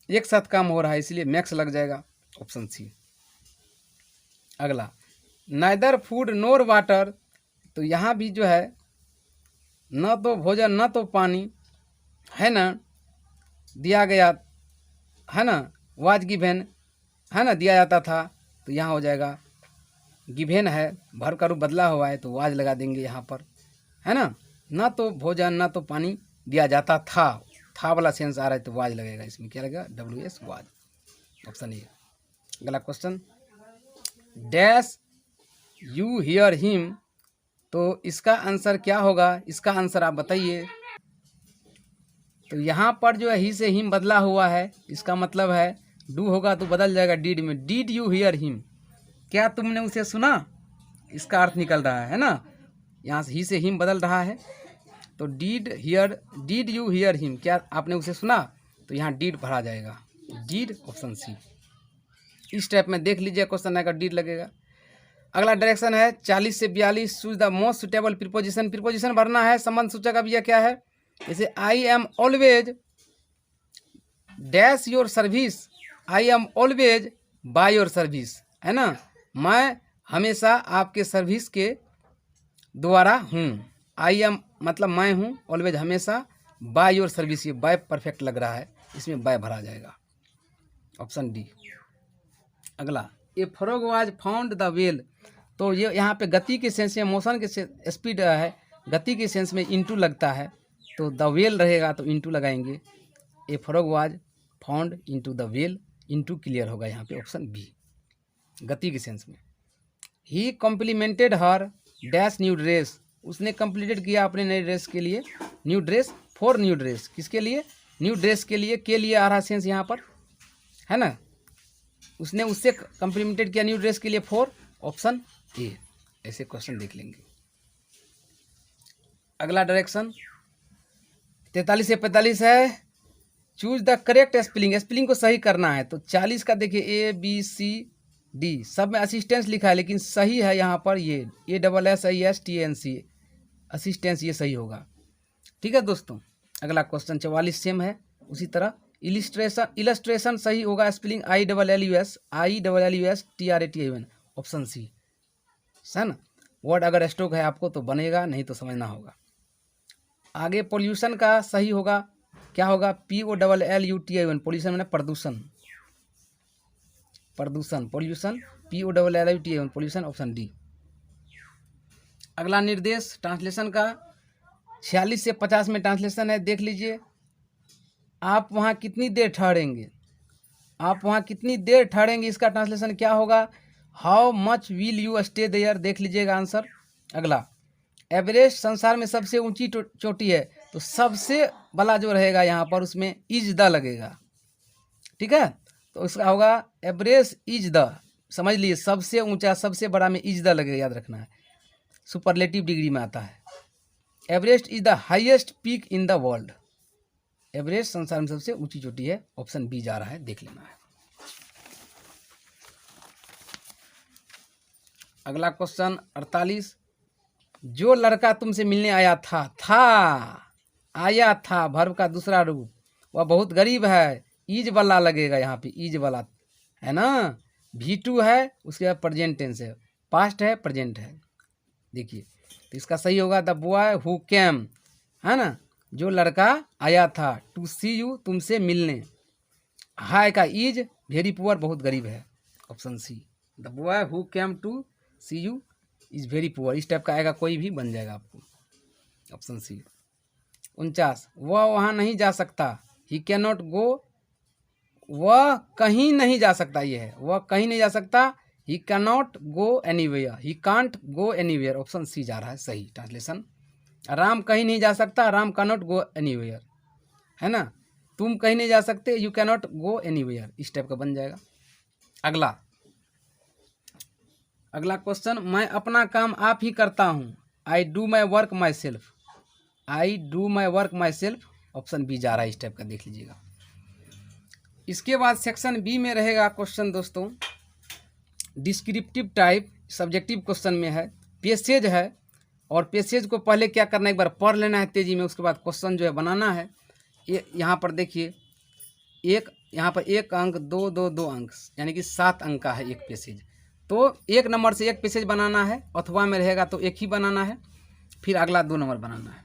एक साथ काम हो रहा है, इसलिए मैक्स लग जाएगा, ऑप्शन सी। अगला, नाइदर फूड नोर वाटर, तो यहाँ भी जो है न तो भोजन न तो पानी है ना, दिया गया है ना, वाज गिवेन है ना, दिया जाता था, तो यहाँ हो जाएगा गिवेन है, भर का रूप बदला हुआ है तो वाज लगा देंगे यहाँ पर, है ना। न तो भोजन न तो पानी दिया जाता था वाला सेंस आ रहा है तो वाज लगेगा, इसमें क्या लगेगा, WS वाज, ऑप्शन ए। अगला question, dash you hear him, तो इसका आंसर क्या होगा, इसका आंसर आप बताइए। तो यहाँ पर जो है ही से हिम बदला हुआ है, इसका मतलब है डू होगा तो बदल जाएगा डीड में, डीड यू हियर हिम, क्या तुमने उसे सुना, इसका अर्थ निकल रहा है ना, यहाँ से ही से हिम बदल रहा है, तो डीड यू हियर हिम, क्या आपने उसे सुना, तो यहाँ डीड भरा जाएगा, डीड, ऑप्शन सी। इस टाइप में देख लीजिए क्वेश्चन आएगा, डीड लगेगा। अगला डायरेक्शन है 40 से 42, choose the most suitable preposition भरना है। संबंध सूचक अब यह क्या है, जैसे I am always dash your service, I am always by your service, है ना, मैं हमेशा आपके सर्विस के द्वारा हूँ। आई एम मतलब मैं हूँ, ऑलवेज हमेशा, बाय योर सर्विस, ये बाय परफेक्ट लग रहा है, इसमें बाय भरा जाएगा, ऑप्शन डी। अगला, ए frog was found the well, तो ये यहाँ पे गति के सेंस में, मोशन के स्पीड है, गति के सेंस में इनटू लगता है, तो द वेल रहेगा तो इनटू लगाएंगे। ए frog was found into the well, into clear होगा यहाँ पे, ऑप्शन बी, गति के सेंस में। ही कॉम्प्लीमेंटेड हर डैश न्यू ड्रेस, उसने कंप्लीटेड किया अपने नए ड्रेस के लिए, new dress for new dress, किसके लिए, न्यू ड्रेस के लिए आ रहा सेंस यहाँ पर, है ना, उसने उससे कम्प्लीमेंटेड किया न्यू ड्रेस के लिए, फॉर, ऑप्शन ए। ऐसे क्वेश्चन देख लेंगे। अगला डायरेक्शन 43 से 45 है, चूज द करेक्ट स्पेलिंग को सही करना है। तो 40 का देखिए ABCD सब में असिस्टेंस लिखा है, लेकिन सही है यहाँ पर ये ASSISTANC, असिस्टेंस, ये सही होगा। ठीक है दोस्तों। अगला क्वेश्चन 44 सेम है उसी तरह। इलस्ट्रेशन सही होगा, स्पेलिंग ILLUS ऑप्शन सी, है ना। वर्ड अगर स्टॉक है आपको तो बनेगा, नहीं तो समझना होगा। आगे पोल्यूशन का सही होगा, क्या होगा, POLLUTION, पोल्यूशन मैंने प्रदूषण, pollution POLLUTION, pollution, option D. अगला निर्देश ट्रांसलेशन का 46 से 50 में ट्रांसलेशन है, देख लीजिए। आप वहाँ कितनी देर ठहरेंगे, इसका ट्रांसलेशन क्या होगा, how much will you stay there, देख लीजिएगा आंसर। अगला, एवरेस्ट संसार में सबसे ऊंची चोटी है, तो सबसे बड़ा जो रहेगा यहाँ पर उसमें इज द लगेगा। ठीक है, तो इसका होगा एवरेस्ट इज द, समझ लीजिए सबसे ऊंचा सबसे बड़ा में इज द लगेगा, याद रखना है, सुपरलेटिव डिग्री में आता है। Everest is the highest peak in the world, Everest संसार में सबसे ऊंची चोटी है, ऑप्शन बी जा रहा है, देख लेना है। अगला क्वेश्चन 48, जो लड़का तुमसे मिलने आया था आया था वर्ब का दूसरा रूप, वह बहुत गरीब है। ईज वाला लगेगा यहाँ पे, ईज वाला है ना। V2 है, उसके बाद प्रेजेंट टेंस है, पास्ट है, प्रेजेंट है। देखिए तो इसका सही होगा द बॉय हु केम, है ना, जो लड़का आया था, टू सी यू, तुमसे मिलने। हाय का ईज वेरी पुअर, बहुत गरीब है, option C. The boy who came to see you is very poor, इस टाइप का आएगा, कोई भी बन जाएगा आपको, ऑप्शन सी। 49, वह वहाँ नहीं जा सकता, ही कैन नॉट गो, वह कहीं नहीं जा सकता, ये है, वह कहीं नहीं जा सकता, he can not go anywhere, he can't go anywhere, option C जा रहा है सही ट्रांसलेशन। राम कहीं नहीं जा सकता, Ram can not go anywhere, है ना। तुम कहीं नहीं जा सकते, you can not go anywhere, इस टाइप का बन जाएगा। अगला क्वेश्चन, मैं अपना काम आप ही करता हूँ, I do my work myself, I do my work myself, option B जा रहा है, इस टाइप का देख लीजिएगा। इसके बाद सेक्शन बी में रहेगा क्वेश्चन दोस्तों, डिस्क्रिप्टिव टाइप, सब्जेक्टिव क्वेश्चन में है, पैसेज है, और पैसेज को पहले क्या करना है, एक बार पढ़ लेना है तेजी में, उसके बाद क्वेश्चन जो है बनाना है। ये यहाँ पर देखिए, यहाँ पर 1 अंक, 2 2 2 अंक, यानी कि 7 अंक का है एक पैसेज। तो 1 नंबर से एक पैसेज बनाना है, अथवा में रहेगा तो एक ही बनाना है, फिर अगला 2 नंबर बनाना है।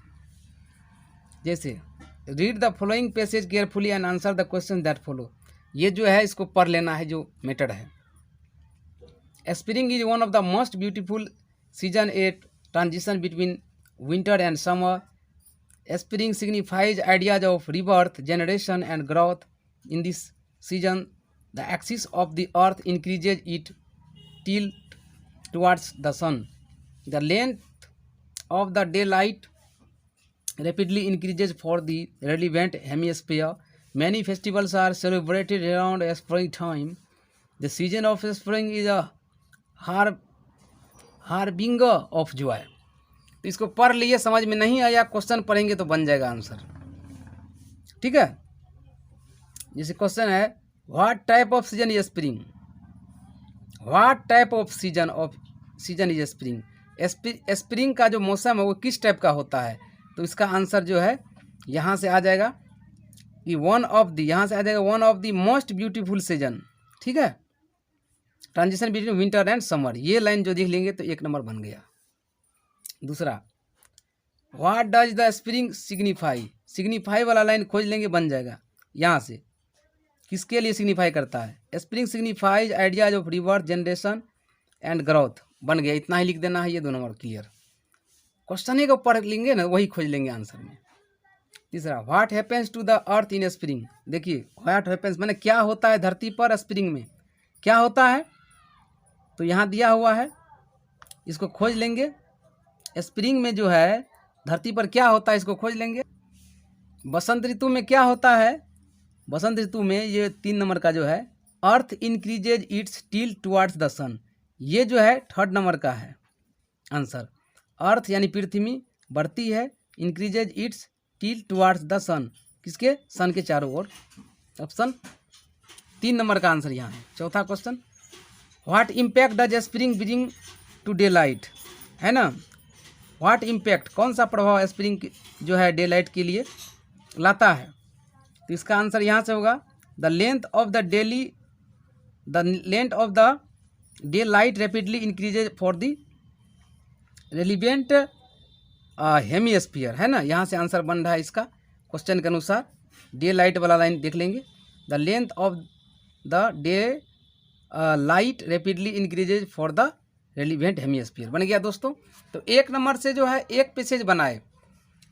जैसे read the following passage carefully and answer the question that follow, ये जो है इसको पढ़ लेना है, जो मेथड है। Spring is one of the most beautiful season, a transition between winter and summer. Spring signifies ideas of rebirth, generation and growth. In this season, the axis of the earth increases its tilt towards the sun. The length of the daylight rapidly increases for the relevant hemisphere. Many festivals are celebrated around springtime. The season of spring is a harbinger of joy. तो इसको पढ़ लिए, समझ में नहीं आया question पढ़ेंगे तो बन जाएगा आंसर, ठीक है। जैसे क्वेश्चन है, what type off season is spring, what type off season is spring, spring का जो मौसम है वो किस टाइप का होता है। तो इसका आंसर जो है यहाँ से आ जाएगा कि यहाँ से आ जाएगा one of the most beautiful season, ठीक है। Transition between winter and summer, ये लाइन जो देख लेंगे तो 1 नंबर बन गया। दूसरा, what does the spring signify, signify वाला लाइन खोज लेंगे, बन जाएगा यहाँ से, किसके लिए सिग्निफाई करता है। Spring signifies ideas of rebirth, generation and growth, बन गया, इतना ही लिख देना है, ये 2 नंबर क्लियर। क्वेश्चन ही को पढ़ लेंगे ना, वही खोज लेंगे आंसर में। तीसरा, what happens to the earth in spring, देखिए व्हाट हैपेंस मैंने क्या होता है धरती पर स्प्रिंग में, क्या होता है, तो यहाँ दिया हुआ है, इसको खोज लेंगे। स्प्रिंग में जो है धरती पर क्या होता है, इसको खोज लेंगे। बसंत ऋतु में क्या होता है, बसंत ऋतु में ये 3 नंबर का जो है, earth increases its tilt towards the sun, ये जो है 3rd नंबर का है आंसर। अर्थ यानी पृथ्वी बढ़ती है, increases its tilt towards the sun, किसके, सन के चारों ओर, ऑप्शन 3 नंबर का आंसर यहाँ है। चौथा question, what impact does spring bring to daylight, है ना। व्हाट इम्पैक्ट, कौन सा प्रभाव स्प्रिंग जो है डे लाइट के लिए लाता है। तो इसका आंसर यहाँ से होगा, the length of the day light rapidly increases for the relevant hemisphere, है ना। यहाँ से आंसर बन रहा है इसका क्वेश्चन के अनुसार, डे लाइट वाला लाइन देख लेंगे, the length of the day light rapidly increases for the relevant hemisphere, बन गया दोस्तों। तो 1 नंबर से जो है एक पैसेज बनाए,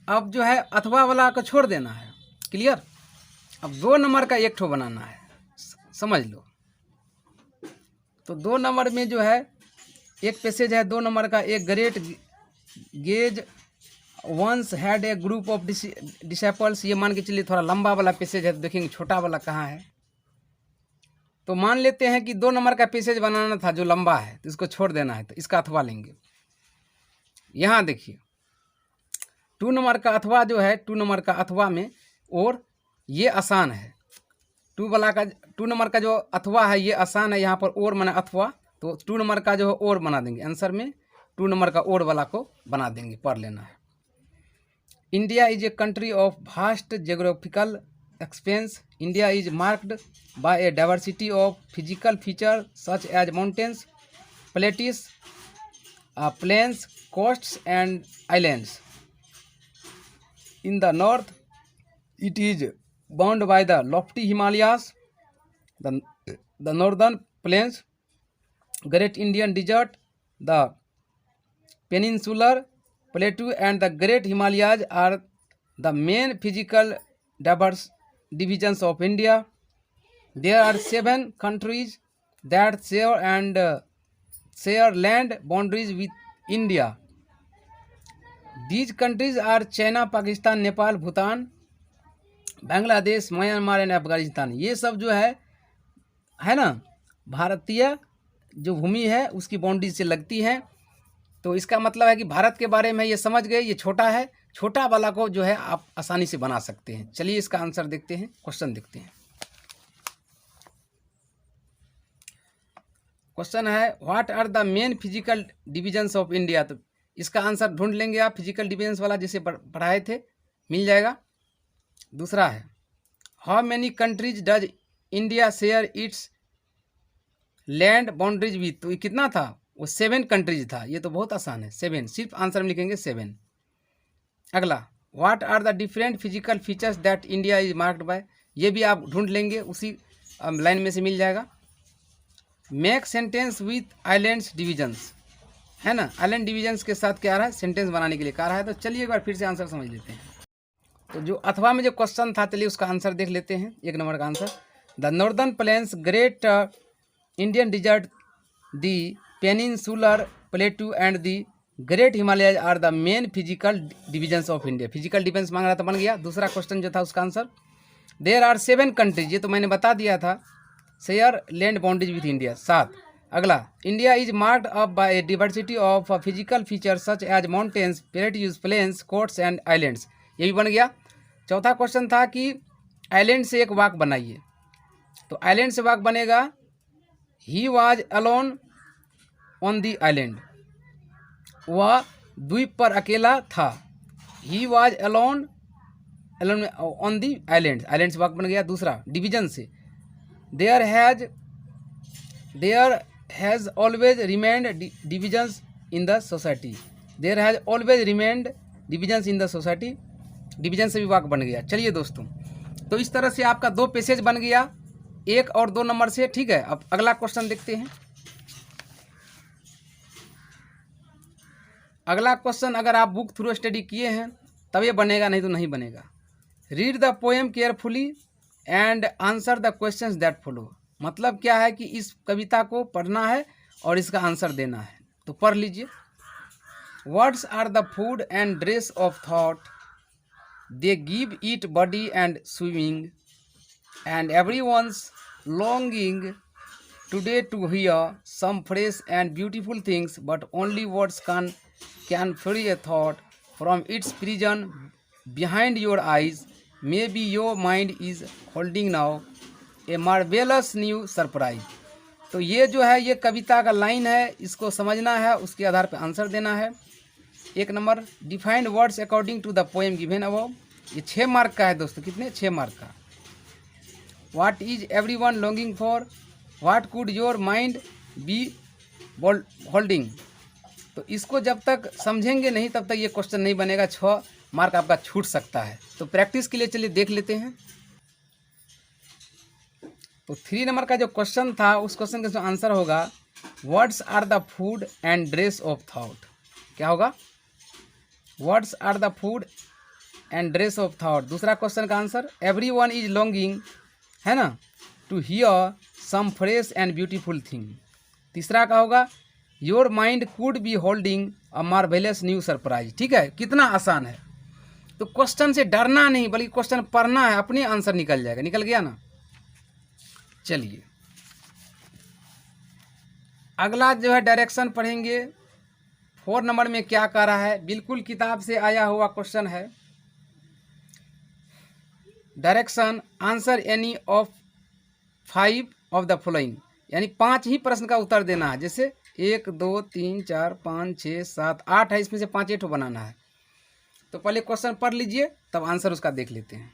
अब जो है अथवा वाला को छोड़ देना है, क्लियर। अब 2 नंबर का एक ठो बनाना है, समझ लो। तो 2 नंबर में जो है एक पैसेज है 2 नंबर का, एक great sage once had a group of disciples, ये मान के चलिए थोड़ा लंबा वाला पैसेज है, तो देखेंगे छोटा वाला कहाँ है। तो मान लेते हैं कि 2 नंबर का पैसेज बनाना था जो लंबा है, तो इसको छोड़ देना है, तो इसका अथवा लेंगे। यहाँ देखिए 2 नंबर का अथवा जो है, 2 नंबर का अथवा में, और ये आसान है, 2 नंबर का जो अथवा है ये आसान है, यहाँ पर और माने अथवा, तो 2 नंबर का जो है और बना देंगे, आंसर में 2 नंबर का और वाला को बना देंगे, पढ़ लेना है। India is a country of vast geographical expanse. India is marked by a diversity of physical feature such as mountains, plateaus, plains, coasts and islands. In the north, it is bound by the lofty Himalayas, the northern plains, Great Indian Desert, the peninsular plateau and the Great Himalayas are the main physical diverse divisions of India. There are 7 countries that share land boundaries with India. These countries are China, Pakistan, Nepal, Bhutan, Bangladesh, Myanmar and Afghanistan. ये सब जो है ना, भारतीय जो भूमि है उसकी boundary से लगती है। तो इसका मतलब है कि भारत के बारे में ये समझ गए, ये छोटा है, छोटा वाला को जो है आप आसानी से बना सकते हैं। चलिए इसका आंसर देखते हैं, क्वेश्चन देखते हैं। क्वेश्चन है what are the main physical divisions of India. तो इसका आंसर ढूंढ लेंगे आप, फिजिकल डिविजन्स वाला जिसे पढ़ाए थे मिल जाएगा। दूसरा है how many countries does India share its land boundaries with. तो ये कितना था, वो 7 कंट्रीज था। ये तो बहुत आसान है, 7, सिर्फ आंसर में लिखेंगे 7। अगला what are the different physical features that India is marked by. ये भी आप ढूंढ लेंगे, उसी लाइन में से मिल जाएगा। Make sentence with islands divisions, है ना, आइलैंड डिविजन्स के साथ क्या रहा है, सेंटेंस बनाने के लिए कहा रहा है। तो चलिए एक बार फिर से आंसर समझ लेते हैं। तो जो अथवा में जो क्वेश्चन था, चलिए उसका आंसर देख लेते हैं। 1 नंबर का answer the northern plains, great Indian desert, the peninsular plateau and the great Himalayas are the main physical divisions of India. Physical divisions मांग रहा था, बन गया। दूसरा क्वेश्चन जो था उसका आंसर देयर आर 7 कंट्रीज, ये तो मैंने बता दिया था, share land boundaries with India, 7। अगला India is marked up by a diversity of physical feature such as mountains, plateaus, plains, coasts and islands, ये भी बन गया। चौथा क्वेश्चन था कि आइलैंड से एक वाक बनाइए। तो आइलैंड से वाक बनेगा he was alone on the island, वह द्वीप पर अकेला था। He was alone on the island, island से वाक बन गया। दूसरा डिवीजन से there has always remained divisions in the society, there has always remained divisions in the society, division से भी वाक बन गया। चलिए दोस्तों, तो इस तरह से आपका 2 पैसेज बन गया, 1 और 2 नंबर से, ठीक है। अब अगला क्वेश्चन देखते हैं। अगला क्वेश्चन अगर आप बुक थ्रू स्टडी किए हैं तब ये बनेगा, नहीं तो नहीं बनेगा। Read the poem carefully and answer the questions that follow. मतलब क्या है कि इस कविता को पढ़ना है और इसका आंसर देना है। तो पढ़ लीजिए। Words are the food and dress of thought, they give it body and swimming, and everyone's longing today to hear some fresh and beautiful things, but only words can free a thought from its prison behind your eyes. Maybe your mind is holding now a marvelous new surprise. तो ये जो है ये कविता का line है, इसको समझना है, उसके आधार पर आंसर देना है। 1 number defined words according to the poem given above, ये 6 मार्क का है दोस्तों। कितने? 6 मार्क का। What is every one longing for, what could your mind be holding. तो इसको जब तक समझेंगे नहीं तब तक ये क्वेश्चन नहीं बनेगा, 6 मार्क आपका छूट सकता है। तो प्रैक्टिस के लिए चलिए देख लेते हैं। तो 3 नंबर का जो क्वेश्चन था उस क्वेश्चन का जो आंसर होगा words are the food and dress of thought. क्या होगा? Words are the food and dress of thought. दूसरा क्वेश्चन का answer every one is longing, है ना, to hear some fresh and beautiful thing. तीसरा का होगा your mind could be holding a marvellous new surprise. ठीक है, कितना आसान है। तो क्वेश्चन से डरना नहीं बल्कि क्वेश्चन पढ़ना है, अपने आंसर निकल जाएगा। निकल गया ना। चलिए अगला जो है डायरेक्शन पढ़ेंगे। 4 नंबर में क्या कह रहा है, बिल्कुल किताब से आया हुआ क्वेश्चन है। Direction answer any of 5 of the following. यानी 5 ही प्रश्न का उत्तर देना है। जैसे 1 2 3 4 5 6 7 8 है, इसमें से 5 ठो बनाना है। तो पहले क्वेश्चन पढ़ लीजिए, तब आंसर उसका देख लेते हैं।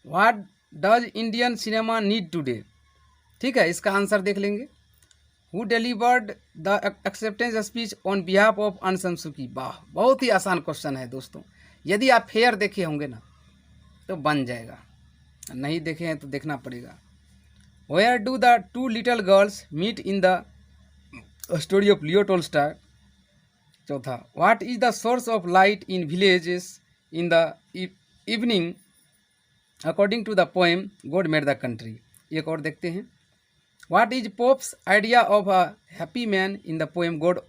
What does Indian cinema need today, ठीक है, इसका आंसर देख लेंगे। Who delivered the acceptance speech on behalf of on सान सू की। वाह, बहुत ही आसान क्वेश्चन है दोस्तों। यदि आप फेयर देखे होंगे ना तो बन जाएगा, नहीं देखे हैं तो देखना पड़ेगा। Where do the two little girls meet in the story of Leo Tolstoy. चौथा, what is the source of light in villages in the evening according to the poem God made the country. एक और देखते हैं। What is Pope's idea of a happy man in the poem God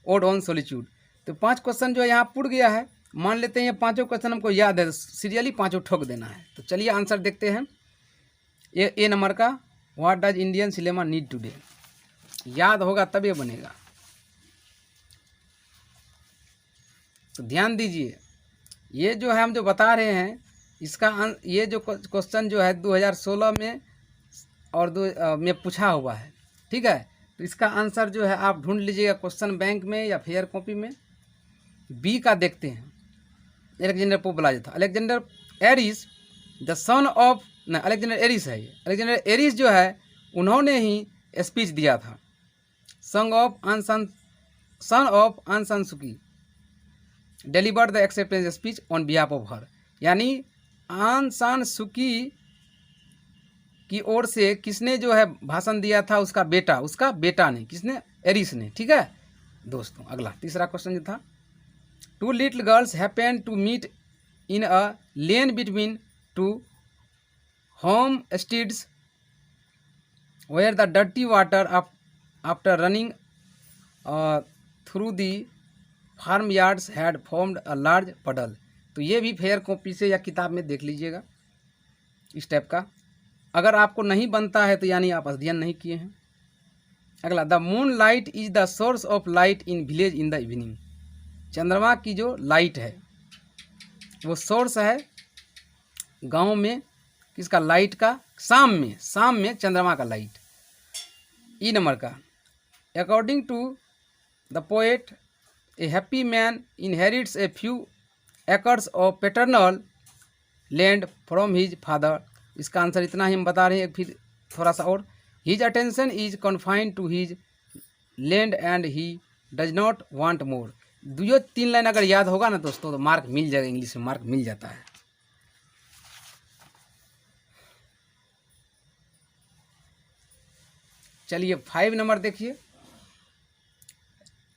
ode on solitude. तो 5 question जो है यहाँ put गया है। मान लेते हैं ये 5 क्वेश्चन हमको याद है, सीरियली 5 ठोक देना है। तो चलिए आंसर देखते हैं। ए नंबर का, what does Indian cinema need today, याद होगा तब ये बनेगा। तो ध्यान दीजिए, ये जो है हम जो बता रहे हैं इसका ये जो क्वेश्चन जो है 2016 में और में पूछा हुआ है, ठीक है। तो इसका आंसर जो है आप ढूंढ लीजिएगा क्वेश्चन बैंक में या फेयर कॉपी में। बी का देखते हैं। अलेक्जेंडर पोप बोला जाता, Alexander Aris the son of, न अलेक्जेंडर एरिस है ये, अलेक्जेंडर एरिस जो है उन्होंने ही स्पीच दिया था। सन ऑफ आन सान सू की delivered the acceptance speech on behalf of her, यानी आन सान सू की ओर से किसने जो है भाषण दिया था, उसका बेटा ने, किसने, एरिस ने, ठीक है दोस्तों। अगला तीसरा क्वेश्चन जो था, two little girls happen to meet in a lane between two home streets where the dirty water after running through the farm yards had formed a large puddle. तो ये भी फेयर कॉपी से या किताब में देख लीजिएगा इस टाइप का। अगर आपको नहीं बनता है तो यानी आप अध्ययन नहीं किए हैं। अगला, the moon light is the source of light in village in the evening. चंद्रमा की जो लाइट है वो सोर्स है गांव में किसका, लाइट का, शाम में चंद्रमा का लाइट। ई नंबर का, according to the poet a happy man inherits a few acres of paternal land from his father. इसका आंसर इतना ही हम बता रहे हैं, फिर थोड़ा सा और। His attention is confined to his land and he does not want more. 2-3 line अगर याद होगा ना दोस्तों तो मार्क मिल जाएगा, इंग्लिश में मार्क मिल जाता है। चलिए 5 नंबर देखिए।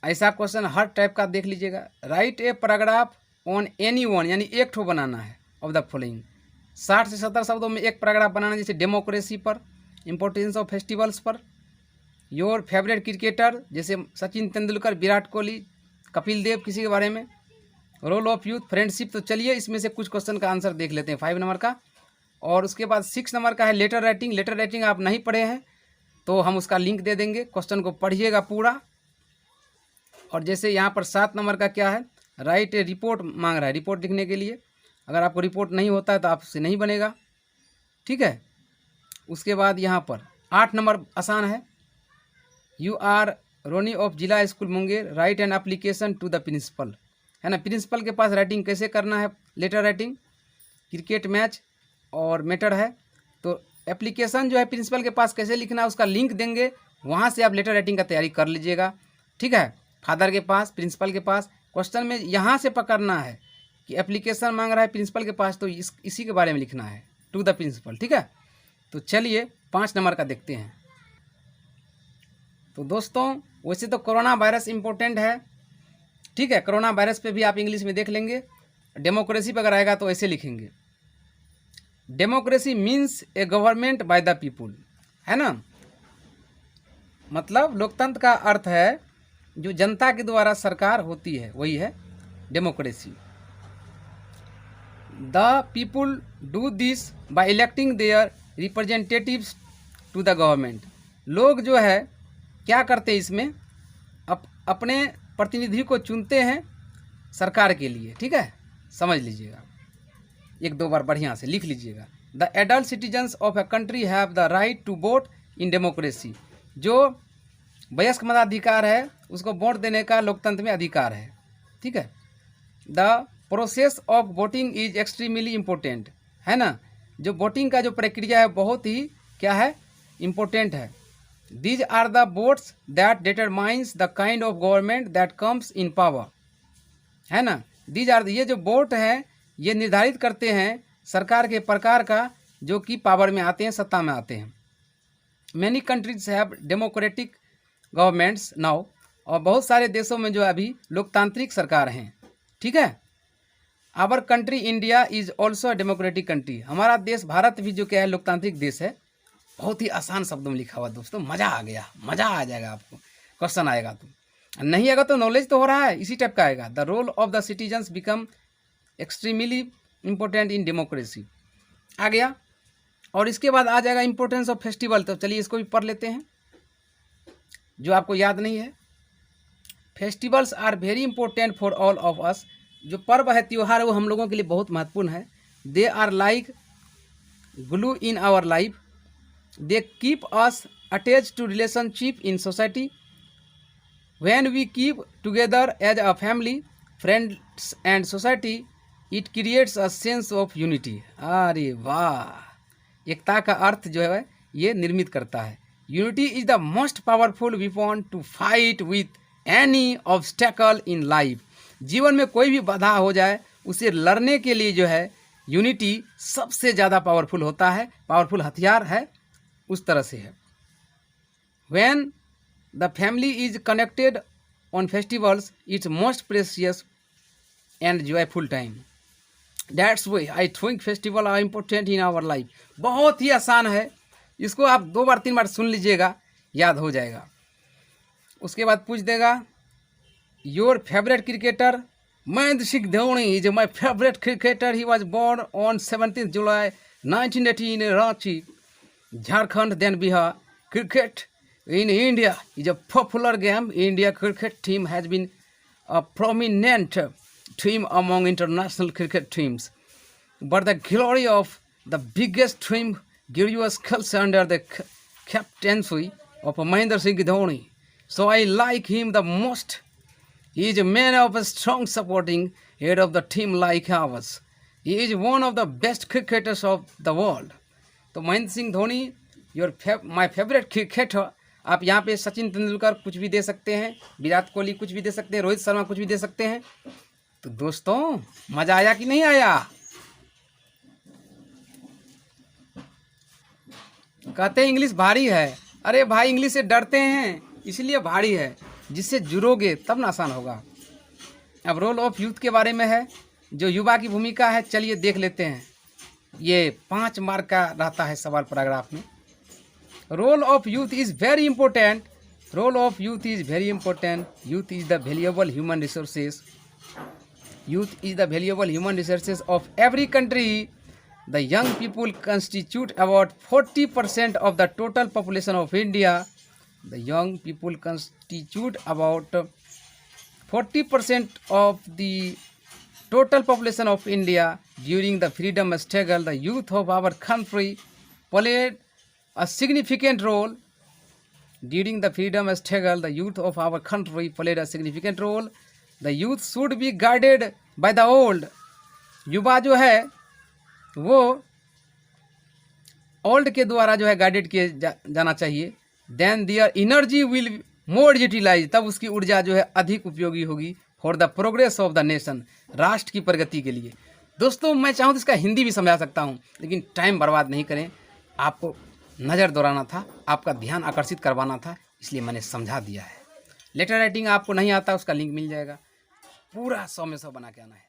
ऐसा क्वेश्चन हर टाइप का देख लीजिएगा। Right a paragraph on any one, यानी एक ठो बनाना है ऑफ द फॉलोइंग। 60 से 70 शब्दों में एक पैराग्राफ बनाना है। जैसे डेमोक्रेसी पर, इम्पोर्टेंस ऑफ फेस्टिवल्स पर, योर फेवरेट क्रिकेटर जैसे सचिन तेंदुलकर, विराट कोहली, कपिल देव, किसी के बारे में, रोल ऑफ यूथ, फ्रेंडशिप। तो चलिए इसमें से कुछ क्वेश्चन का आंसर देख लेते हैं 5 नंबर का। और उसके बाद 6 नंबर का है लेटर राइटिंग। लेटर राइटिंग आप नहीं पढ़े हैं तो हम उसका लिंक दे देंगे, क्वेश्चन को पढ़िएगा पूरा। और जैसे यहाँ पर 7 नंबर का क्या है, राइट ए रिपोर्ट मांग रहा है, रिपोर्ट लिखने के लिए। अगर आपको रिपोर्ट नहीं होता है तो आपसे नहीं बनेगा, ठीक है। उसके बाद यहाँ पर 8 नंबर आसान है, you are Ronnie of Zila school Munger, write an application to the principal, है ना। प्रिंसिपल के पास राइटिंग कैसे करना है, लेटर राइटिंग, क्रिकेट मैच और मैटर है। तो एप्लीकेशन जो है प्रिंसिपल के पास कैसे लिखना है उसका लिंक देंगे, वहाँ से आप लेटर राइटिंग का तैयारी कर लीजिएगा, ठीक है। फादर के पास, प्रिंसिपल के पास, क्वेश्चन में यहाँ से पकड़ना है कि एप्लीकेशन मांग रहा है प्रिंसिपल के पास, तो इसी के बारे में लिखना है, टू द प्रिंसिपल, ठीक है। तो चलिए 5 नंबर का देखते हैं। तो दोस्तों वैसे तो कोरोना वायरस इम्पोर्टेंट है, ठीक है। कोरोना वायरस पे भी आप इंग्लिश में देख लेंगे। डेमोक्रेसी पर अगर आएगा तो ऐसे लिखेंगे, democracy means A government by the people, है ना। मतलब लोकतंत्र का अर्थ है जो जनता के द्वारा सरकार होती है, वही है democracy. The people do this by electing their representatives to the government. लोग जो है क्या करते हैं इसमें, अपने प्रतिनिधि को चुनते हैं सरकार के लिए, ठीक है। समझ लीजिएगा, 1-2 बार बढ़िया से लिख लीजिएगा। The adult citizens of a country have the right to vote in democracy. जो वयस्क मताधिकार है उसको वोट देने का लोकतंत्र में अधिकार है, ठीक है। The process of voting is extremely important, है ना। जो वोटिंग का जो प्रक्रिया है बहुत ही क्या है, इम्पोर्टेंट है। These are the votes that determines the kind of government that comes in power, है ना। दीज आर, ये जो वोट है ये निर्धारित करते हैं सरकार के प्रकार का जो कि पावर में आते हैं, सत्ता में आते हैं। Many countries have democratic governments now, और बहुत सारे देशों में जो अभी लोकतांत्रिक सरकार हैं, ठीक है। Our country India is also a democratic country, हमारा देश भारत भी जो क्या है लोकतांत्रिक देश है। बहुत ही आसान शब्दों में लिखा हुआ दोस्तों, मज़ा आ गया, मज़ा आ जाएगा आपको। क्वेश्चन आएगा तो नहीं आएगा तो नॉलेज तो हो रहा है, इसी टाइप का आएगा। The role of the citizens become extremely important in democracy, आ गया। और इसके बाद आ जाएगा इम्पोर्टेंस ऑफ फेस्टिवल। तो चलिए इसको भी पढ़ लेते हैं जो आपको याद नहीं है। Festivals are very important for all of us, जो पर्व है, त्यौहार है, वो हम लोगों के लिए बहुत महत्वपूर्ण है। They are like glue in our life, they keep us attach to relationship in society. When we keep together as a family, friends and society, it creates a sense of unity. अरे वाह, एकता का अर्थ जो है ये निर्मित करता है। Unity is the most powerful weapon to fight with any obstacle in life. जीवन में कोई भी बाधा हो जाए उसे लड़ने के लिए जो है यूनिटी सबसे ज़्यादा पावरफुल होता है, पावरफुल हथियार है, उस तरह से है। When the family is connected on festivals, it's most precious and joyful time. That's why I think festival are important in our life. बहुत ही आसान है, इसको आप 2 बार 3 बार सुन लीजिएगा, याद हो जाएगा। उसके बाद पूछ देगा your favourite cricketer. Mahendra Singh Dhoni is my favourite cricketer. He was born on 17 July 1918 in Ranchi, Jharkhand, then Bihar. Cricket in India is a popular game. India cricket team has been a prominent team among international cricket teams. But the glory of the biggest team grew skulls under the captaincy of Mahendra Singh Dhoni. So I like him the most. He is a man of a strong supporting head of the team like ours. He is one of the best cricketers of the world. तो Mahendra Singh Dhoni my favourite cricketer. आप यहाँ पे सचिन तेंदुलकर कुछ भी दे सकते हैं, विराट कोहली कुछ भी दे सकते हैं, रोहित शर्मा कुछ भी दे सकते हैं। तो दोस्तों मजा आया कि नहीं आया? कहते हैं इंग्लिश भारी है। अरे भाई इंग्लिश से डरते हैं इसलिए भारी है, जिससे जुड़ोगे तब ना आसान होगा। अब रोल ऑफ यूथ के बारे में है, जो युवा की भूमिका है, चलिए देख लेते हैं। ये 5 मार्क का रहता है सवाल पैराग्राफ में। Role of youth is very important. Role of youth is very important. Youth is the valuable human resources. Youth is the valuable human resources of every country. The young people constitute about 40% of the total population of India. The young people constitute about 40% of the total population of India. During the freedom struggle, the youth of our country played a significant role. During the freedom struggle, the youth of our country played a significant role. The youth should be guided by the old. युवा जो है वो old के द्वारा जो है guided किए जाना चाहिए। Then their energy will more utilize, तब उसकी ऊर्जा जो है अधिक उपयोगी होगी for the progress of the nation, राष्ट्र की प्रगति के लिए। दोस्तों मैं चाहूँ तो इसका हिंदी भी समझा सकता हूँ, लेकिन टाइम बर्बाद नहीं करें। आपको नज़र दौड़ाना था, आपका ध्यान आकर्षित करवाना था, इसलिए मैंने समझा दिया है। लेटर राइटिंग आपको नहीं आता, उसका लिंक मिल जाएगा। पूरा 100 में 100 बना के आना है।